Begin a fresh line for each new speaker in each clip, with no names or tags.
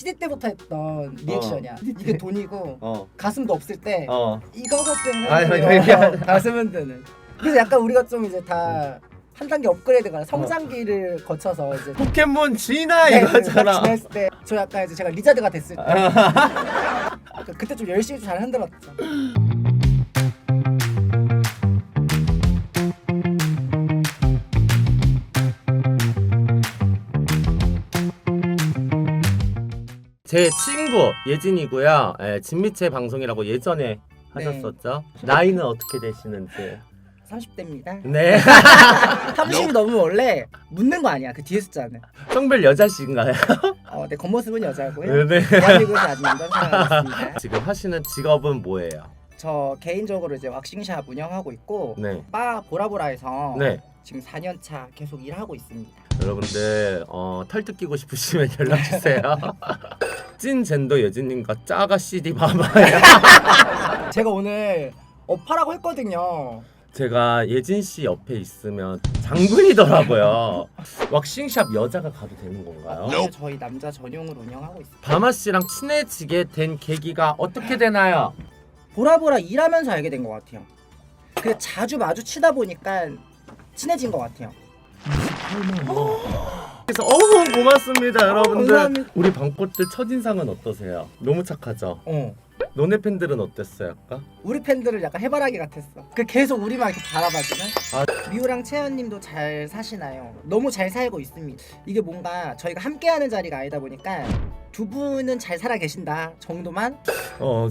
CD 때부터 했던 리액션이야. 이게 돈이고 가슴도 없을 때 이거가
아니,
때문에 가슴은 드는. 그래서 약간 우리가 좀 이제 다 한 단계 업그레이드가 성장기를 거쳐서 이제
포켓몬 진화
네,
이거잖아.
지냈을 때 저 약간 이제 제가 리자드가 됐을 때 그때 좀 열심히 잘 흔들었죠.
제 친구 예진이고요. 진미채 방송이라고 예전에 하셨었죠. 나이는 어떻게 되시는지.
30대입니다.
네.
30이 넘으면 원래 묻는 거 아니야. 그 뒤에 숫자는.
성별 여자신가요?
네, 겉모습은 여자고요.
네.
대한민국에서 아직 남자는 살아있습니다.
지금 하시는 직업은 뭐예요?
저 개인적으로 이제 왁싱샵 운영하고 있고
네.
바 보라보라에서
네.
지금 4년 차 계속 일하고 있습니다.
여러분들 털 뜯기고 싶으시면 연락 주세요. 찐 젠더 예진님과 짜가 CD 봐봐요.
제가 오늘 업하라고 했거든요.
제가 예진 씨 옆에 있으면 장군이더라고요. 왁싱샵 여자가 가도 되는 건가요?
네, 저희 남자 전용으로 운영하고 있습니다.
바마 씨랑 친해지게 된 계기가 어떻게 되나요?
보라보라 일하면서 알게 된 것 같아요. 그 자주 마주치다 보니까 친해진 것 같아요.
그래서 고맙습니다 여러분들.
감사합니다.
우리 방꽃들 첫인상은 어떠세요? 너무 착하죠? 너네 팬들은 어땠어요 아까?
우리 팬들을 약간 해바라기 같았어. 그 계속 우리만 이렇게 바라봐주는. 미우랑 채연님도 잘 사시나요? 너무 잘 살고 있습니다. 이게 뭔가 저희가 함께하는 자리가 아니다 보니까 두 분은 잘 살아 계신다 정도만.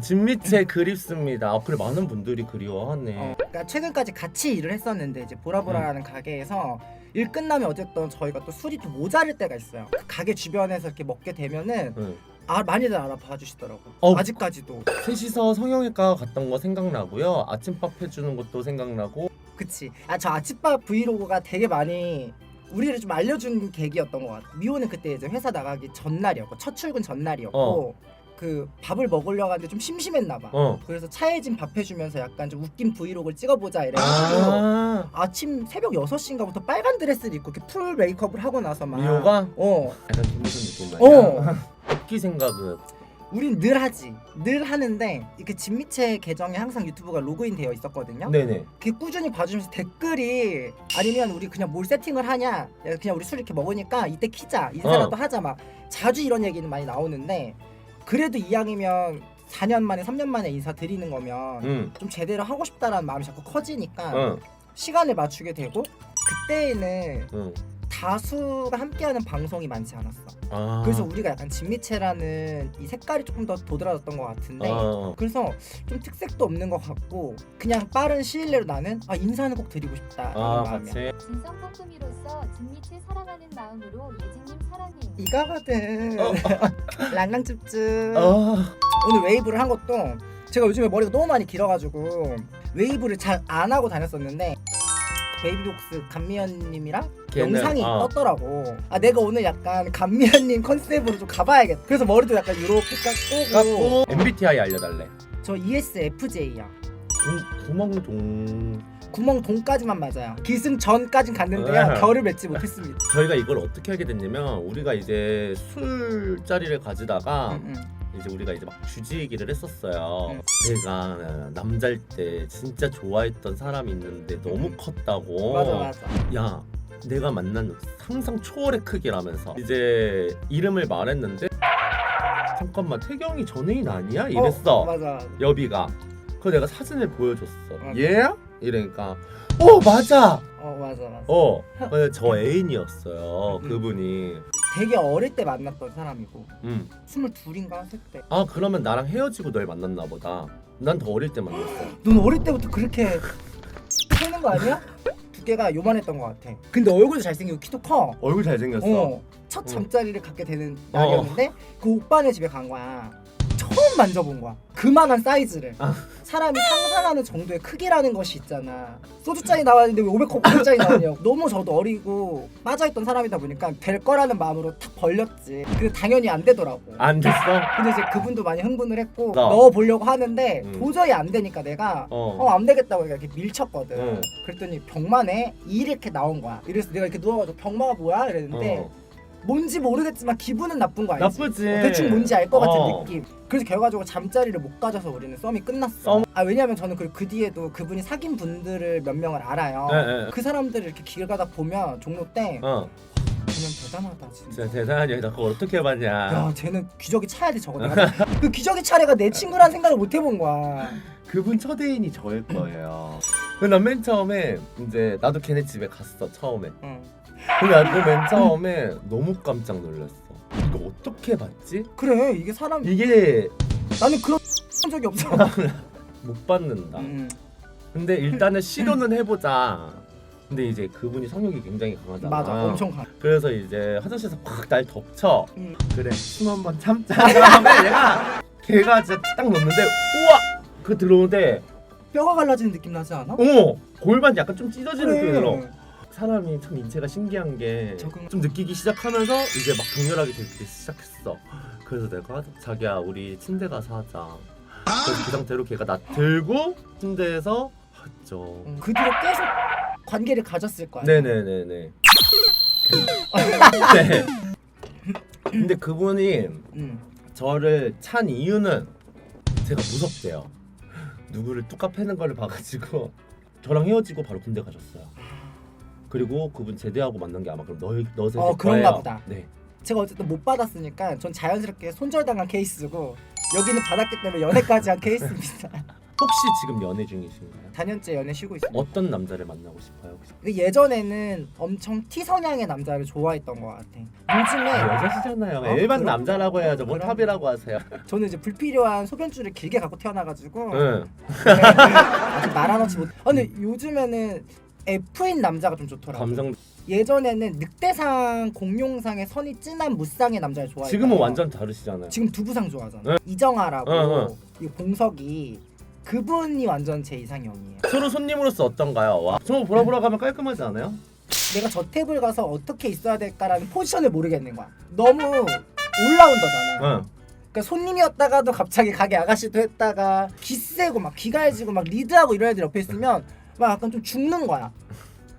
진미채 그립습니다. 그래 많은 분들이 그리워하네.
그러니까 최근까지 같이 일을 했었는데 이제 보라보라라는 가게에서 일 끝나면 어쨌든 저희가 또 술이 좀 모자랄 때가 있어요. 그 가게 주변에서 이렇게 먹게 되면은 많이들 알아봐 주시더라고. 아직까지도.
셋이서 성형외과 갔던 거 생각나고요. 아침밥 해주는 것도 생각나고.
그치. 저 아침밥 브이로그가 되게 많이 우리를 좀 알려준 계기였던 것 같아. 미호는 그때 이제 회사 나가기 전날이었고 첫 출근 전날이었고 그 밥을 먹으려고 하는데 좀 심심했나 봐. 그래서 차혜진 밥 해주면서 약간 좀 웃긴 브이로그를 찍어보자 이래가지고 아침 새벽 6시인가부터 빨간 드레스를 입고 이렇게 풀 메이크업을 하고 나서 막
미호가?
약간
무슨 느낌 말이야? 복귀 생각은?
우린 늘 하지. 늘 하는데 이렇게 진미채 계정에 항상 유튜브가 로그인 되어 있었거든요.
네네.
그게 꾸준히 봐주면서 댓글이 아니면 우리 그냥 뭘 세팅을 하냐, 그냥 우리 술 이렇게 먹으니까 이때 키자, 인사라도 하자, 막 자주 이런 얘기는 많이 나오는데 그래도 이왕이면 4년 만에 3년 만에 인사 드리는 거면 좀 제대로 하고 싶다라는 마음이 자꾸 커지니까 시간을 맞추게 되고 그때에는 다수가 함께하는 방송이 많지 않았어. 그래서 우리가 약간 진미채라는 이 색깔이 조금 더 도드라졌던 것 같은데 그래서 좀 특색도 없는 것 같고 그냥 빠른 시일 내로 나는 인사는 꼭 드리고 싶다.
같이.
진성 뽀금이로서 진미채 사랑하는 마음으로 예진님 사랑해.
이거거든. 랑랑쭈쭈. 오늘 웨이브를 한 것도 제가 요즘에 머리가 너무 많이 길어가지고 웨이브를 잘 안 하고 다녔었는데 베이비복스 감미연님이랑 영상이 떴더라고. 내가 오늘 약간 감미연님 컨셉으로 좀 가봐야겠다. 그래서 머리도 약간 이렇게 깎고.
MBTI 알려달래.
저 ESFJ야.
구멍동
구멍동까지만 맞아요. 기승전까진 갔는데요. 결을 맺지 못했습니다.
저희가 이걸 어떻게 하게 됐냐면 우리가 이제 술자리를 가지다가 이제 우리가 이제 막 주지 얘기를 했었어요. 내가 남자일 때 진짜 좋아했던 사람이 있는데 너무 컸다고.
맞아.
야, 내가 만난 상상 초월의 크기라면서 이제 이름을 말했는데 잠깐만 태경이 전애인 아니야? 이랬어.
맞아.
여비가. 그래서 내가 사진을 보여줬어.
맞아.
얘야? 이러니까 맞아.
맞아.
근데 저 애인이었어요. 그분이.
되게 어릴 때 만났던 사람이고 22인가 3때.
그러면 나랑 헤어지고 널 만났나 보다. 난 더 어릴 때 만났어.
넌 어릴 때부터 그렇게 크는 거 아니야? 두께가 요만했던 것 같아. 근데 얼굴도 잘생기고 키도 커.
얼굴 잘생겼어.
첫 잠자리를 갖게 되는 날이었는데 그 오빠네 집에 간 거야. 처음 만져본 거야. 그만한 사이즈를. 사람이 상상하는 정도의 크기라는 것이 있잖아. 소주잔이 나왔는데 왜 500컵짜리 나오냐고. 너무 저도 어리고 빠져있던 사람이다 보니까 될 거라는 마음으로 탁 벌렸지. 근데 당연히 안 되더라고.
안 됐어?
근데 이제 그분도 많이 흥분을 했고 넣어보려고 하는데 도저히 안 되니까 내가 안 되겠다고 이렇게 밀쳤거든. 그랬더니 병만에 2 이렇게 나온 거야. 이래서 내가 이렇게 누워가지고 병마가 뭐야? 이랬는데 뭔지 모르겠지만 기분은 나쁜 거 알지?
나쁘지.
대충 뭔지 알 것 같은
어.
느낌. 그래서 결과적으로 잠자리를 못 가져서 우리는 썸이 끝났어. 왜냐면 저는 그 뒤에도 그분이 사귄 분들을 몇 명을 알아요.
네.
그 사람들을 이렇게 길 가다 보면 종로 때 그냥 대단하다 진짜.
진짜 대단하냐. 나 그걸 어떻게 해봤냐.
야 쟤는 기저귀 차야 돼 저거. 내가 그 기저귀 차례가 내 친구란 생각을 못 해본 거야.
그분 첫 애인이 저일 거예요. 근데 난 맨 처음에 이제 나도 걔네 집에 갔어 처음에.
응.
근데 나도 맨 처음에 너무 깜짝 놀랐어. 이거 어떻게 봤지?
그래 이게 사람.
이게
나는 그런 적이 없어.
못 받는다. 근데 일단은 시도는 해보자. 근데 이제 그분이 성욕이 굉장히 강하잖아.
맞아 엄청 강해.
그래서 이제 화장실에서 확 날 덮쳐.
응.
그래 숨 한번 참자. 하면 걔가 진짜 딱 놓는데 우와! 그 들어오는데
뼈가 갈라지는 느낌 나지 않아?
골반 약간 좀 찢어지는
그래.
느낌이 들어. 사람이 참 인체가 신기한 게 좀 느끼기 시작하면서 이제 막 격렬하게 되기 시작했어. 그래서 내가 자기야 우리 침대 가서 하자. 그래서 그 상태로 걔가 나 들고 침대에서 했죠.
그 뒤로 계속 관계를 가졌을 거야.
네네네네. 네. 근데 그분이 저를 찬 이유는 제가 무섭대요. 누구를 뚝갑 패는 거를 봐가지고 저랑 헤어지고 바로 군대 가셨어요. 그리고 그분 제대하고 만난 게 아마 그럼 너 셋일 거예요.
그런가 보다.
네.
제가 어쨌든 못 받았으니까 전 자연스럽게 손절당한 케이스고 여기는 받았기 때문에 연애까지 한 케이스입니다.
혹시 지금 연애 중이신가요?
4년째 연애 쉬고 있습니다.
어떤 남자를 만나고 싶어요?
예전에는 엄청 T성향의 남자를 좋아했던 것 같아. 요즘에
여자시잖아요. 일반
그럼?
남자라고 해야죠. 뭐
그럼.
탑이라고 하세요.
저는 이제 불필요한 소변줄을 길게 갖고 태어나가지고
응.
아직 말아놓지 못. 근데 요즘에는 F인 남자가 좀 좋더라고.
감성.
예전에는 늑대상, 공룡상의 선이 진한 무쌍의 남자를 좋아했어요.
지금은 완전 다르시잖아요.
지금 두부상 좋아하잖아.
응.
이정아라고
응.
이 공석이 그분이 완전 제 이상형이에요.
서로 손님으로서 어떤가요? 와, 정말 보라 가면 깔끔하지 않아요?
내가 저 탭을 가서 어떻게 있어야 될까라는 포지션을 모르겠는 거야. 너무 올라운더잖아.
응.
그러니까 손님이었다가도 갑자기 가게 아가씨도 했다가 기세고 막 기갈지고 막 리드하고 이런 애들 옆에 있으면 막 약간 좀 죽는 거야.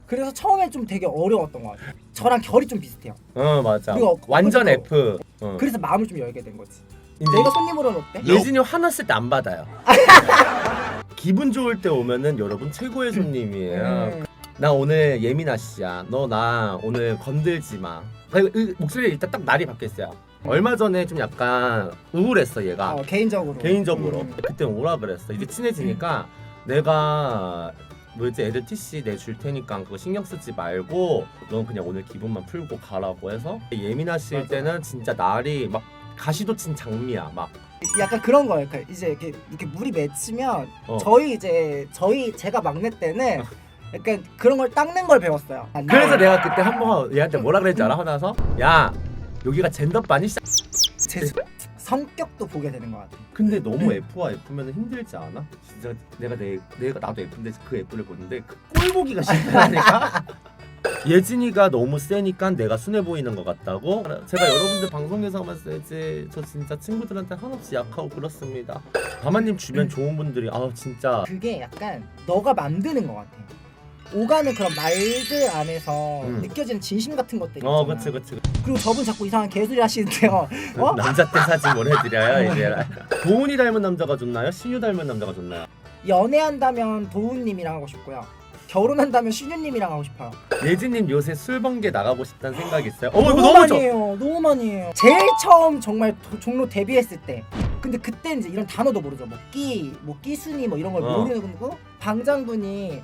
그래서 처음에 좀 되게 어려웠던 것 같아요. 저랑 결이 좀 비슷해요.
맞아.
그리고
완전 F.
그래서 마음을 좀 열게 된 거지.
이제
내가 손님으로는 어때?
예진이 화났을 때 안 받아요. 기분 좋을 때 오면은 여러분 최고의 손님이에요. 나 오늘 예민아 씨야. 너 나 오늘 건들지 마. 목소리 일단 딱 날이 바뀌었어요. 얼마 전에 좀 약간 우울했어 얘가.
개인적으로.
그때 오라 그랬어. 이제 친해지니까 내가 뭐지 애들 TC 내줄 테니까 그거 신경 쓰지 말고 넌 그냥 오늘 기분만 풀고 가라고 해서 예민아 씨일 때는 진짜 날이 막 가시도 친 장미야 막.
약간 그런 거예요. 그러니까 이제 이렇게 물이 맺히면 제가 막내 때는 약간 그런 걸 닦는 걸 배웠어요.
그래서 내가 그때 한번 얘한테 뭐라 그랬지 알아? 화나서 야 여기가 젠더반이
제 성격도 보게 되는 것 같아.
근데 너무 F와 F면 힘들지 않아? 진짜 내가 나도 F인데 그 F를 보는데 그 꼴 보기가 싫다니까. 예진이가 너무 세니까 내가 순해 보이는 것 같다고? 제가 여러분들 방송에서만 세지 저 진짜 친구들한테 한없이 약하고 그렇습니다. 가마님 주변 좋은 분들이 진짜
그게 약간 너가 만드는 것 같아. 오가는 그런 말들 안에서 느껴지는 진심 같은 것들 있잖아.
그치.
그리고 저분 자꾸 이상한 개소리 하시는데요.
남자 때 사진 보내드려요 이제. 도훈이 닮은 남자가 좋나요? 신유 닮은 남자가 좋나요?
연애한다면 도훈님이랑 하고 싶고요. 결혼한다면 신유님이랑 하고 싶어요.
예진님 요새 술 번개 나가고 싶다는 생각 있어요?
너무 많이 해요. 너무 많이 해요. 제일 처음 정말 종로 데뷔했을 때. 근데 그때는 이제 이런 단어도 모르죠. 뭐 끼순이 뭐 이런 걸 모르는 거고 방장분이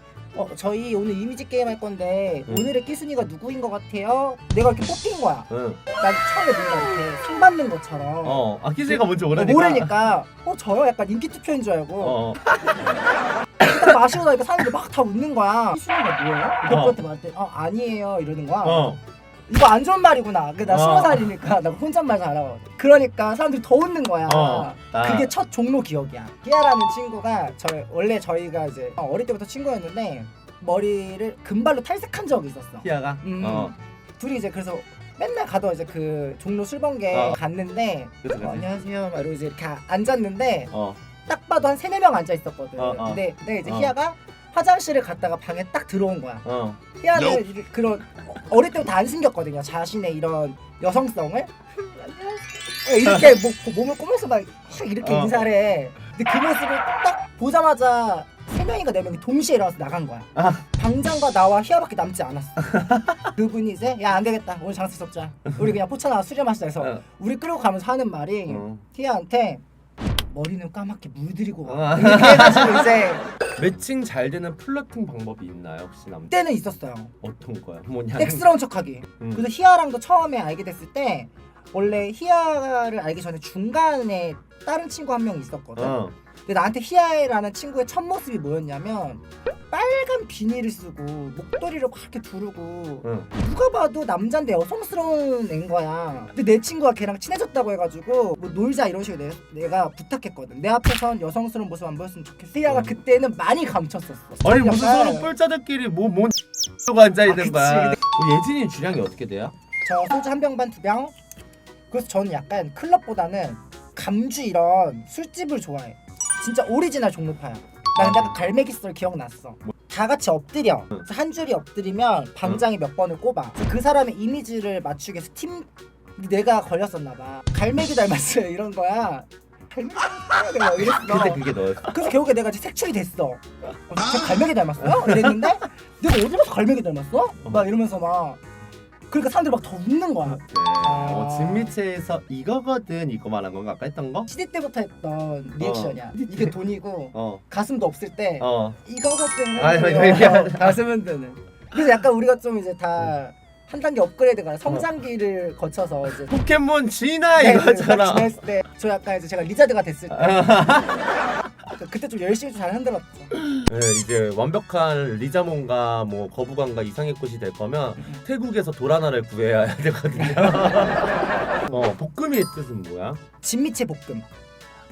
저희 오늘 이미지 게임 할 건데 오늘의 끼순이가 누구인 것 같아요? 내가 이렇게 뽑힌 거야. 난 처음에 뭔가 이렇게 상 받는 것처럼.
끼순이가 뭔지
모르니까 저요? 약간 인기 투표인 줄 알고. 딱 마시고 나니까 사람들이 막 다 웃는 거야. 끼순이가 뭐예요? 몇 번째 말할 때 아니에요 이러는 거야. 이거 안 좋은 말이구나. 나 20살이니까 나 혼잣말 잘하고. 그러니까 사람들이 더 웃는 거야. 그게 첫 종로 기억이야. 희아라는 친구가 원래 저희가 이제 어릴 때부터 친구였는데 머리를 금발로 탈색한 적이 있었어.
희아가?
둘이 이제 그래서 맨날 가도 이제 그 종로 술번개 갔는데 안녕하세요 막 이러고 이제 이렇게 앉았는데 딱 봐도 한 3-4명 앉아 있었거든. 근데 이제 희아가 화장실을 갔다가 방에 딱 들어온 거야.
어.
희아는 그런 어릴 때부터 안 숨겼거든요. 자신의 이런 여성성을 이렇게 몸을 꼬면서 막 이렇게 인사를 해. 근데 그 모습을 딱 보자마자 3명인가 4명이 동시에 일어나서 나간 거야.
아.
방장과 나와 희아밖에 남지 않았어. 그분이 이제 야 안 되겠다 오늘 장수 섭자. 우리 그냥 포차 나와 술이 마시자 해서 우리 끌고 가면서 하는 말이 희아한테 머리는 까맣게 물들이고 와. 이렇게 해가지고 이제
매칭 잘 되는 플러팅 방법이 있나요 혹시 남자?
그때는 있었어요.
어떤 거야? 뭐냐?
땡스러운 척하기. 그래서 희아랑도 처음에 알게 됐을 때 원래 희아를 알기 전에 중간에 다른 친구 한 명 있었거든. 근데 나한테 희아라는 친구의 첫 모습이 뭐였냐면 빨간 비닐을 쓰고 목도리를 막 이렇게 두르고 누가 봐도 남잔데 여성스러운 애인 거야. 근데 내 친구가 걔랑 친해졌다고 해가지고 뭐 놀자 이런 식으로 내가 부탁했거든. 내 앞에선 여성스러운 모습 안 보였으면 좋겠어. 희아가 그때는 많이 감췄었어.
아니 무슨
약간-
서로 뻘짜들끼리 뭔 X가 앉아있는 거야.
그치.
예진이 주량이 어떻게 돼요?
저 소주 1병 반 2병. 그래서 저는 약간 클럽보다는 감주 이런 술집을 좋아해. 진짜 오리지널 종로파야. 나 근데 아까 갈매기 썰 기억났어. 다 같이 엎드려. 그래서 한 줄이 엎드리면 방장이 몇 번을 꼽아. 그래서 그 사람의 이미지를 맞추기 위해서 내가 걸렸었나 봐. 갈매기 닮았어요 이런 거야. 갈매기 닮았어요 내가 이랬어.
근데 그게 너였어.
그래서 결국에 내가 이제 색출이 됐어. 제가 갈매기 닮았어요? 이랬는데 내가 어디 가서 갈매기 닮았어? 막 이러면서 막 그러니까 사람들이 막 더 웃는 거야.
진미채에서 이거거든 이거 말한 건가 아까 했던 거?
시디 때부터 했던 리액션이야. 이게 돈이고 가슴도 없을 때 이거거든.
아니,
가슴 흔드는. 그래서 약간 우리가 좀 이제 다 한 단계 업그레이드가 성장기를 거쳐서 이제
포켓몬 진화
네,
이거잖아.
딱 지냈을 때 저 약간 이제 제가 리자드가 됐을 때 그때 좀 열심히 잘 흔들었죠.
네, 이제 완벽한 리자몽과 뭐 거부감과 이상의 꽃이 될 거면 태국에서 도라나를 구해야 되거든요. 볶음의 뜻은 뭐야?
진미채 볶음.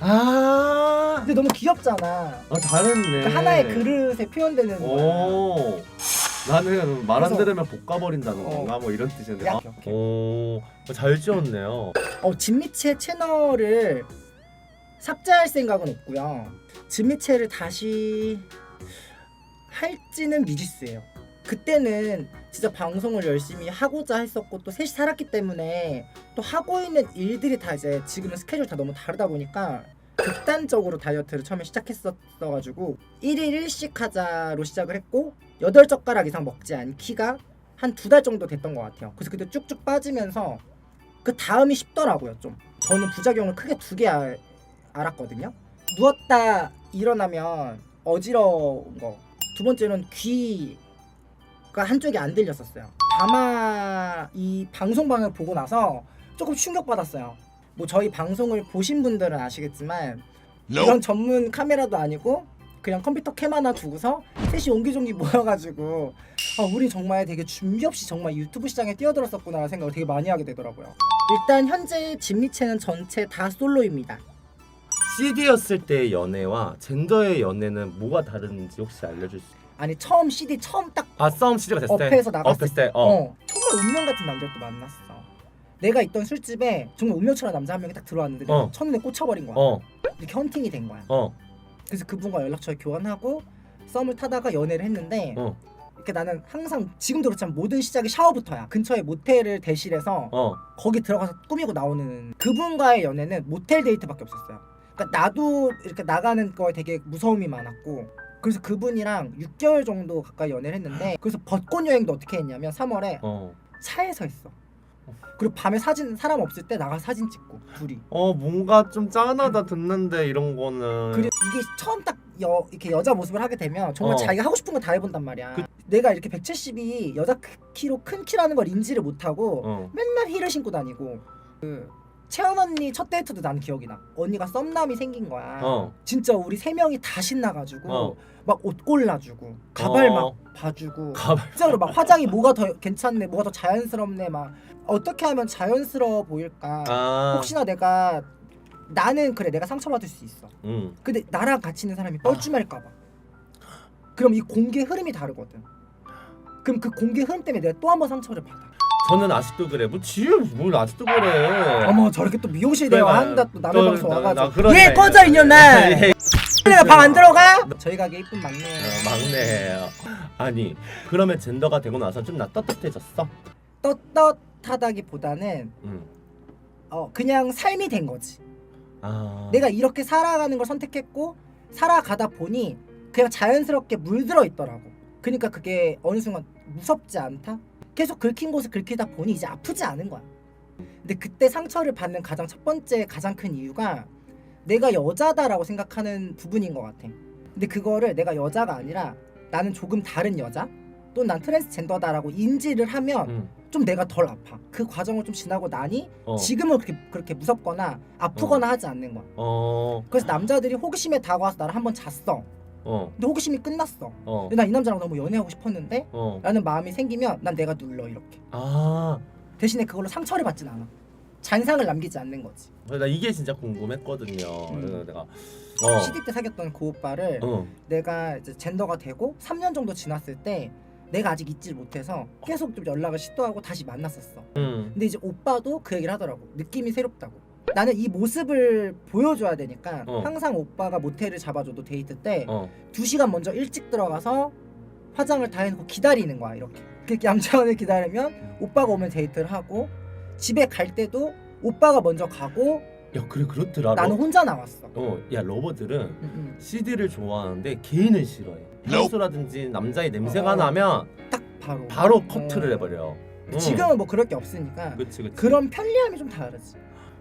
아,
근데 너무 귀엽잖아.
잘했네.
그 하나의 그릇에 표현되는 거야.
오, 나는 말 안
그래서-
들으면 볶아버린다는 건가 뭐 이런 뜻이었는데.
야,
오, 잘 지었네요.
진미채 채널을 삭제할 생각은 없고요. 진미채를 다시 할지는 미지수예요. 그때는 진짜 방송을 열심히 하고자 했었고 또 셋이 살았기 때문에 또 하고 있는 일들이 다 이제 지금은 스케줄 다 너무 다르다 보니까 극단적으로 다이어트를 처음에 시작했었어가지고 1일 1식 하자로 시작을 했고 8젓가락 이상 먹지 않기가 한 2달 정도 됐던 것 같아요. 그래서 그때 쭉쭉 빠지면서 그 다음이 쉽더라고요. 좀 저는 부작용을 크게 2개 알았거든요. 누웠다 일어나면 어지러운 거. 두 번째는 귀가 한쪽이 안 들렸었어요. 다마 이 방송방을 보고 나서 조금 충격받았어요. 뭐 저희 방송을 보신 분들은 아시겠지만 이런 전문 카메라도 아니고 그냥 컴퓨터 캠 하나 두고서 셋이 옹기종기 모여가지고 우리 정말 되게 준비 없이 정말 유튜브 시장에 뛰어들었었구나 라는 생각을 되게 많이 하게 되더라고요. 일단 현재 진미채는 전체 다 솔로입니다.
CD였을 때의 연애와 젠더의 연애는 뭐가 다른지 혹시 알려줄 수 있어요?
아니 처음 CD 처음 딱
싸움 CD가 됐을 때?
업해서 나갔을
업했을 때?
정말 운명 같은 남자를 또 만났어. 내가 있던 술집에 정말 운명처럼 남자 한 명이 딱 들어왔는데 내가 첫눈에 꽂혀버린 거야. 이렇게 헌팅이 된 거야. 그래서 그분과 연락처를 교환하고 썸을 타다가 연애를 했는데 이렇게 나는 항상 지금도 그렇지만 모든 시작이 샤워부터야. 근처에 모텔을 대실해서 거기 들어가서 꾸미고 나오는 그분과의 연애는 모텔 데이트밖에 없었어요. 그러니까 나도 이렇게 나가는 거에 되게 무서움이 많았고 그래서 그분이랑 6개월 정도 가까이 연애를 했는데 그래서 벚꽃 여행도 어떻게 했냐면 3월에 차에서 했어. 그리고 밤에 사람 없을 때 나가서 사진 찍고 둘이.
뭔가 좀 짠하다 듣는데 이런 거는.
그리고 이게 처음 딱 이렇게 여자 모습을 하게 되면 정말 자기가 하고 싶은 거 다 해본단 말이야. 내가 이렇게 170이 여자 키로 큰 키라는 걸 인지를 못하고 맨날 힐을 신고 다니고 채연 언니 첫 데이트도 나는 기억이 나. 언니가 썸남이 생긴 거야. 진짜 우리 3명이 다 신나가지고 막 옷 골라주고 가발 막 봐주고 진짜로 막 화장이 뭐가 더 괜찮네 뭐가 더 자연스럽네 막 어떻게 하면 자연스러워 보일까. 혹시나 나는 그래 내가 상처받을 수 있어. 근데 나랑 같이 있는 사람이 뻘쭘할까봐. 그럼 이 공개 흐름이 다르거든. 그럼 그 공개 흐름 때문에 내가 또 한 번 상처를 받아.
저는 아직도 그래. 뭐 지혜 뭘 아직도 그래.
어머 저렇게 또 미용실 대화한다 또 남의 방송 와가지고
그런
예 꺼져 이년아. 내가 방 안 들어가? 저희 가게 이쁜 막내예요.
막내예요. 아니 그러면 젠더가 되고 나서 좀 나 떳떳해졌어?
떳떳하다기보다는 그냥 삶이 된 거지. 내가 이렇게 살아가는 걸 선택했고 살아가다 보니 그냥 자연스럽게 물들어 있더라고. 그러니까 그게 어느 순간 무섭지 않다? 계속 긁힌 곳을 긁히다 보니 이제 아프지 않은 거야. 근데 그때 상처를 받는 가장 첫 번째 가장 큰 이유가 내가 여자다라고 생각하는 부분인 것 같아. 근데 그거를 내가 여자가 아니라 나는 조금 다른 여자 또는 난 트랜스젠더다라고 인지를 하면 좀 내가 덜 아파. 그 과정을 좀 지나고 나니 지금은 그렇게 무섭거나 아프거나 하지 않는 거야. 그래서 남자들이 호기심에 다가와서 나를 한번 잤어. 근데 호기심이 끝났어. 근데 난 이 남자랑 너무 연애하고 싶었는데 라는 마음이 생기면 난 내가 눌러 이렇게. 대신에 그걸로 상처를 받진 않아. 잔상을 남기지 않는 거지.
나 이게 진짜 궁금했거든요. 그래서 내가
CD 때 사귀었던 그 오빠를 내가 이제 젠더가 되고 3년 정도 지났을 때 내가 아직 잊지 못해서 계속 좀 연락을 시도하고 다시 만났었어. 근데 이제 오빠도 그 얘기를 하더라고. 느낌이 새롭다고. 나는 이 모습을 보여줘야 되니까 항상 오빠가 모텔을 잡아줘도 데이트 때 2시간 먼저 일찍 들어가서 화장을 다 해놓고 기다리는 거야. 이렇게 얌전히 기다리면 오빠가 오면 데이트를 하고 집에 갈 때도 오빠가 먼저 가고.
야 그래 그렇더라.
나는 혼자 나왔어.
야 러버들은 CD를 좋아하는데 개인을 싫어해. 향수라든지 남자의 냄새가 나면
딱
바로 커트를 해버려.
지금은 뭐 그럴 게 없으니까.
그치.
그런 편리함이 좀 다르지.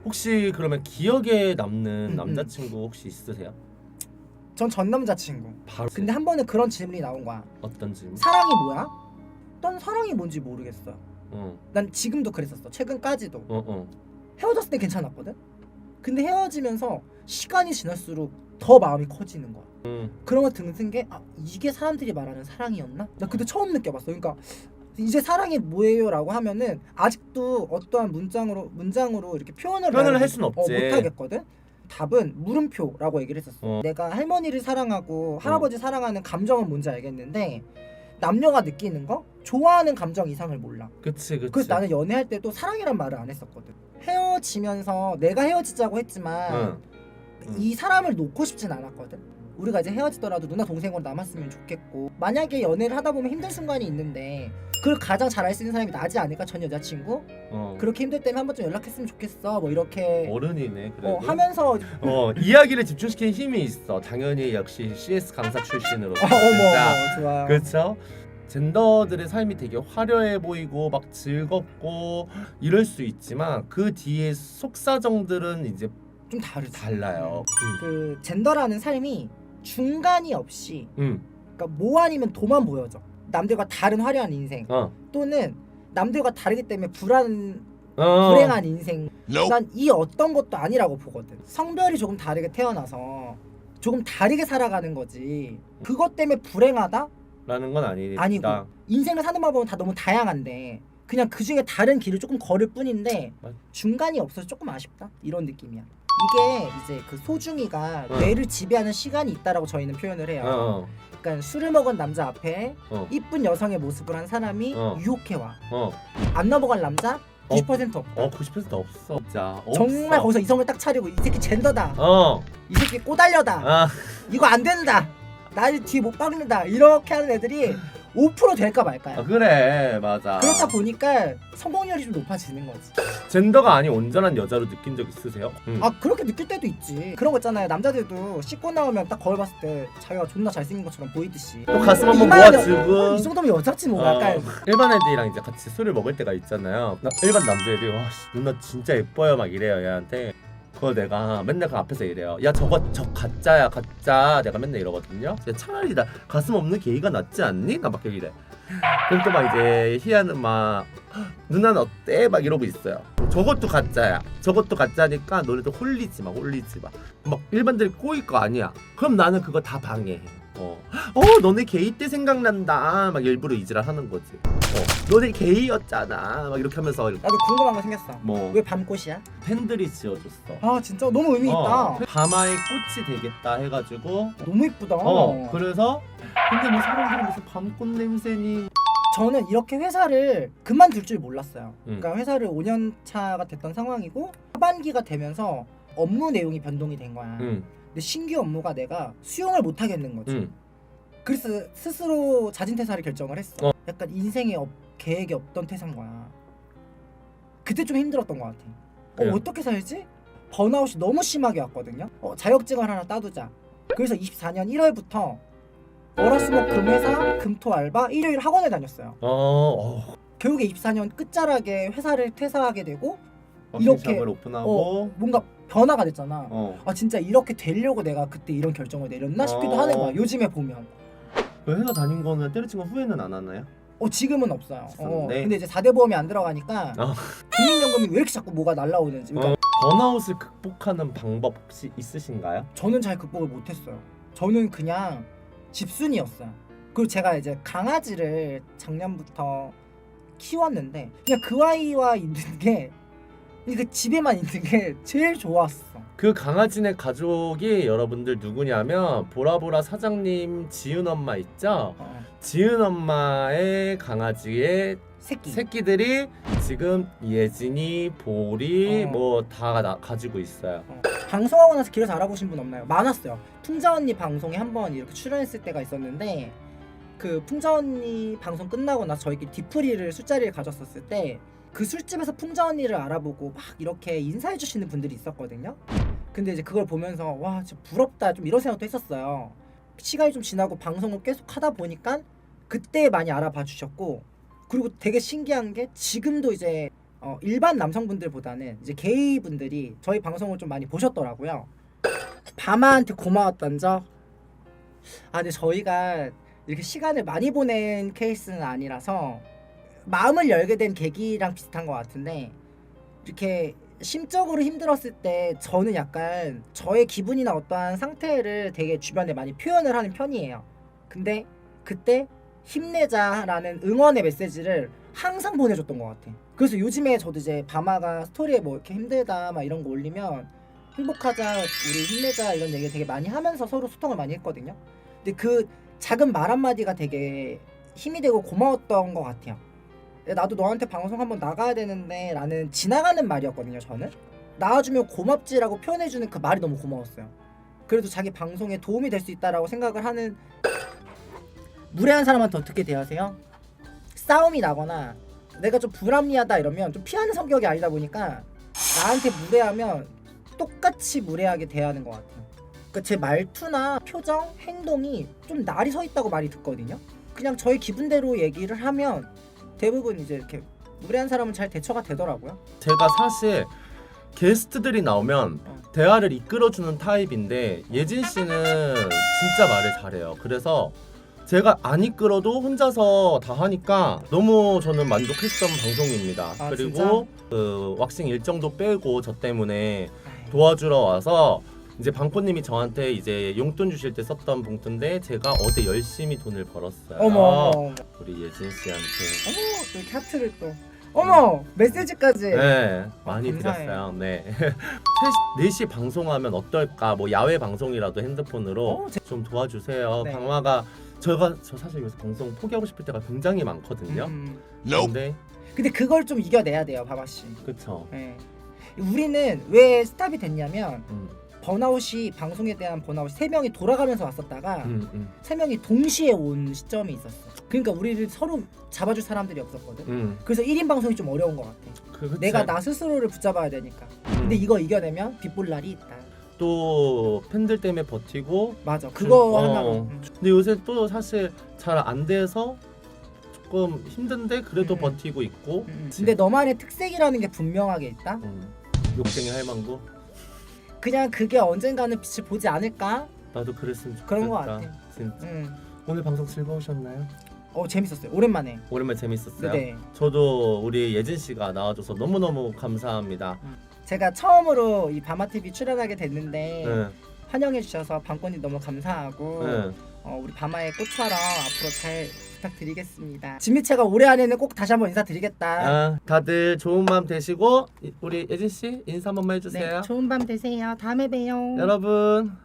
혹시 그러면 기억에 남는 남자친구 혹시 있으세요?
전 전 남자친구.
바로.
근데 한 번은 그런 질문이 나온 거야.
어떤 질문?
사랑이 뭐야? 난 사랑이 뭔지 모르겠어. 난 지금도 그랬었어. 최근까지도. 헤어졌을 때 괜찮았거든. 근데 헤어지면서 시간이 지날수록 더 마음이 커지는 거야. 그런 거 등승 게 이게 사람들이 말하는 사랑이었나? 나 그때 처음 느껴봤어. 그러니까 이제 사랑이 뭐예요? 라고 하면은 아직도 어떠한 문장으로 이렇게 표현을
할 수는 없지.
못하겠거든. 답은 물음표라고 얘기를 했었어. 내가 할머니를 사랑하고 할아버지 사랑하는 감정은 뭔지 알겠는데 남녀가 느끼는 거? 좋아하는 감정 이상을 몰라.
그치.
그래서 나는 연애할 때도 사랑이란 말을 안 했었거든. 헤어지면서 내가 헤어지자고 했지만 이 사람을 놓고 싶진 않았거든. 우리가 이제 헤어지더라도 누나 동생으로 남았으면 좋겠고, 만약에 연애를 하다 보면 힘든 순간이 있는데 그걸 가장 잘 알 수 있는 사람이 나지 않을까? 전 여자친구? 그렇게 힘들 때면 한 번쯤 연락했으면 좋겠어 뭐 이렇게
어른이네 그래도.
하면서
이야기를 집중시키는 힘이 있어. 당연히 역시 CS 강사 출신으로.
어머 좋아요.
그렇죠. 젠더들의 삶이 되게 화려해 보이고 막 즐겁고 이럴 수 있지만 그 뒤에 속사정들은 이제
좀 다르지.
달라요.
그 젠더라는 삶이 중간이 없이 그러니까 뭐 아니면 도만 보여져. 남들과 다른 화려한 인생 또는 남들과 다르기 때문에 불행한 인생. 난 이 어떤 것도 아니라고 보거든. 성별이 조금 다르게 태어나서 조금 다르게 살아가는 거지 그것 때문에 불행하다?
라는 건 아니다.
아니고 인생을 사는 방법은 다 너무 다양한데 그냥 그 중에 다른 길을 조금 걸을 뿐인데 중간이 없어서 조금 아쉽다? 이런 느낌이야. 이게 이제 그 소중이가 뇌를 지배하는 시간이 있다라고 저희는 표현을 해요. 그러니까 술을 먹은 남자 앞에 이쁜 여성의 모습을 한 사람이 유혹해와. 안 넘어갈 남자 90% 없다.
90% 없어. 진짜
정말 거기서 이성을 딱 차리고 이 새끼 젠더다. 이 새끼 꼬달려다. 이거 안 된다. 나를 뒤 못 박는다. 이렇게 하는 애들이 5% 될까 말까야.
그래 맞아.
그렇다 보니까 성공률이 좀 높아지는 거지.
젠더가 아닌 온전한 여자로 느낀 적 있으세요?
그렇게 느낄 때도 있지. 그런 거 있잖아요. 남자들도 씻고 나오면 딱 거울 봤을 때 자기가 존나 잘생긴 것처럼 보이듯이
또 가슴 한번 모아주고
이 정도면 여자지 뭐. 약간
일반 애들이랑 이제 같이 술을 먹을 때가 있잖아요. 일반 남자애들이 와 누나 진짜 예뻐요 막 이래요 얘한테. 그걸 내가 맨날 그 앞에서 이래요. 야 저 가짜야 가짜. 내가 맨날 이러거든요. 차라리 나 가슴 없는 게이가 낫지 않니? 나 막 이래. 그럼 또 막 이제 희아는 막 누나는 어때? 막 이러고 있어요. 저것도 가짜야. 저것도 가짜니까 너네도 홀리지 마. 막 일반들이 꼬일 거 아니야. 그럼 나는 그거 다 방해해. 너네 게이 때 생각난다. 막 일부러 이지랄 하는 거지. 너네 게이였잖아. 막 이렇게 하면서
나도 궁금한 거 생겼어.
뭐
왜 밤꽃이야?
팬들이 지어줬어.
아 진짜 너무 의미 있다.
밤하의 꽃이 되겠다 해가지고.
너무 이쁘다.
그래서 근데 뭐 사람들이 무슨 밤꽃 냄새니.
저는 이렇게 회사를 그만둘 줄 몰랐어요. 그러니까 회사를 5년 차가 됐던 상황이고 하반기가 되면서 업무 내용이 변동이 된 거야. 근데 신규 업무가 내가 수용을 못 하겠는 거지. 그래서 스스로 자진퇴사를 결정을 했어. 약간 인생에 계획이 없던 퇴사인 거야. 그때 좀 힘들었던 것 같아.
그래요?
어떻게 살지? 번아웃이 너무 심하게 왔거든요. 자격증을 하나 따두자. 그래서 24년 1월부터 월화수목 금회사 금토 알바 일요일 학원에 다녔어요. 결국에 24년 끝자락에 회사를 퇴사하게 되고 이렇게
샵을 오픈하고
뭔가 변화가 됐잖아.
어.
진짜 이렇게 되려고 내가 그때 이런 결정을 내렸나 싶기도 하는 거야. 요즘에 보면.
그 회사 다닌 거는 때려친 거 후회는 안 하나요?
지금은 없어요.
없었는데?
근데 이제 4대 보험이 안 들어가니까 국민연금이 왜 이렇게 자꾸 뭐가 날라오는지. 그러니까
번아웃을 극복하는 방법 혹시 있으신가요?
저는 잘 극복을 못했어요. 저는 그냥 집순이었어요. 그리고 제가 이제 강아지를 작년부터 키웠는데 그냥 그 아이와 있는 게 그 집에만 있는 게 제일 좋았어.
그 강아지네 가족이 여러분들 누구냐면 보라보라 사장님 지은 엄마 있죠? 지은 엄마의 강아지의 새끼들이 지금 예진이, 보리 뭐 다 가지고 있어요.
방송하고 나서 길에서 알아보신 분 없나요? 많았어요. 풍자 언니 방송에 한번 이렇게 출연했을 때가 있었는데 그 풍자 언니 방송 끝나고 나서 저희끼리 뒤풀이를 술자리를 가졌었을 때 그 술집에서 풍자 언니를 알아보고 막 이렇게 인사해 주시는 분들이 있었거든요. 근데 이제 그걸 보면서 와 진짜 부럽다 좀 이런 생각도 했었어요. 시간이 좀 지나고 방송을 계속 하다 보니까 그때 많이 알아봐 주셨고, 그리고 되게 신기한 게 지금도 이제 일반 남성분들보다는 이제 게이 분들이 저희 방송을 좀 많이 보셨더라고요. 바마한테 고마웠던 적. 근데 저희가 이렇게 시간을 많이 보낸 케이스는 아니라서 마음을 열게 된 계기랑 비슷한 것 같은데, 이렇게 심적으로 힘들었을 때 저는 약간 저의 기분이나 어떠한 상태를 되게 주변에 많이 표현을 하는 편이에요. 근데 그때 힘내자라는 응원의 메시지를 항상 보내줬던 것 같아. 그래서 요즘에 저도 이제 바마가 스토리에 뭐 이렇게 힘들다 막 이런 거 올리면 행복하자, 우리 힘내자 이런 얘기 되게 많이 하면서 서로 소통을 많이 했거든요. 근데 그 작은 말 한마디가 되게 힘이 되고 고마웠던 것 같아요. 나도 너한테 방송 한번 나가야 되는데 라는 지나가는 말이었거든요. 저는 나와주면 고맙지라고 표현해주는 그 말이 너무 고마웠어요. 그래도 자기 방송에 도움이 될 수 있다라고 생각을 하는 무례한 사람한테 어떻게 대하세요? 싸움이 나거나 내가 좀 불합리하다 이러면 좀 피하는 성격이 아니다 보니까 나한테 무례하면 똑같이 무례하게 대하는 것 같아요. 그러니까 제 말투나 표정, 행동이 좀 날이 서 있다고 많이 듣거든요. 그냥 저의 기분대로 얘기를 하면 대부분 이제 이렇게 무례한 사람은 잘 대처가 되더라고요.
제가 사실 게스트들이 나오면 대화를 이끌어주는 타입인데 예진 씨는 진짜 말을 잘해요. 그래서 제가 안 이끌어도 혼자서 다 하니까 너무 저는 만족했던 방송입니다. 그리고 그 왁싱 일정도 빼고 저 때문에 도와주러 와서 이제 방포님이 저한테 이제 용돈 주실 때 썼던 봉투인데 제가 어제 열심히 돈을 벌었어요.
어머.
우리 예진 씨한테.
어머, 또 이렇게 하트를 또. 어머, 메시지까지.
네, 많이
감사해요.
드렸어요. 네. 4시 방송하면 어떨까? 뭐 야외 방송이라도 핸드폰으로 좀 도와주세요.
네.
방마가 저 사실 요새 방송 포기하고 싶을 때가 굉장히 많거든요. 근데
그걸 좀 이겨내야 돼요, 바바 씨.
그쵸.
네. 우리는 왜 스탑이 됐냐면 번아웃이 방송에 대한 번아웃이 3명이 돌아가면서 왔었다가 3명이 동시에 온 시점이 있었어. 그러니까 우리를 서로 잡아줄 사람들이 없었거든. 그래서 1인 방송이 좀 어려운 것 같아. 내가 나 스스로를 붙잡아야 되니까. 근데 이거 이겨내면 빗볼 날이 있다.
또 팬들 때문에 버티고.
맞아. 그거 하나로.
근데 요새 또 사실 잘 안 돼서 조금 힘든데 그래도 버티고 있고.
근데 너만의 특색이라는 게 분명하게 있다.
욕쟁이 할망구.
그냥 그게 언젠가는 빛을 보지 않을까?
나도 그랬으면 좋겠다.
그런 거 같아.
진짜. 오늘 방송 즐거우셨나요?
재밌었어요. 오랜만에
재밌었어요.
네.
저도 우리 예진 씨가 나와줘서 너무너무 감사합니다.
제가 처음으로 이 바마TV 출연하게 됐는데
네.
환영해 주셔서 방권이 너무 감사하고
네.
우리 바마의 꽃처럼 앞으로 잘 부탁드리겠습니다. 진미채가 올해 안에는 꼭 다시 한번 인사드리겠다.
다들 좋은 밤 되시고 우리 예진 씨 인사 한 번만 해주세요.
네, 좋은 밤 되세요. 다음에 봬요.
여러분.